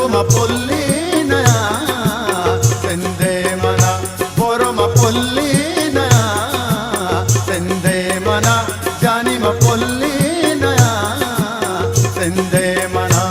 शंकुमा pulley नया सिंधे मना Burma pulley नया सिंधे मना जानी म पुल्ली नया सिंधे मना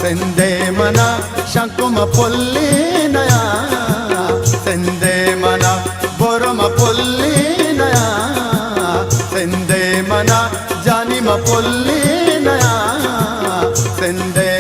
सिंधे मना शंकुमा पुल्ली नया सिंधे मना बोरमा पुल्ली नया सिंधे मना जानी म पुल्ली नया सिंधे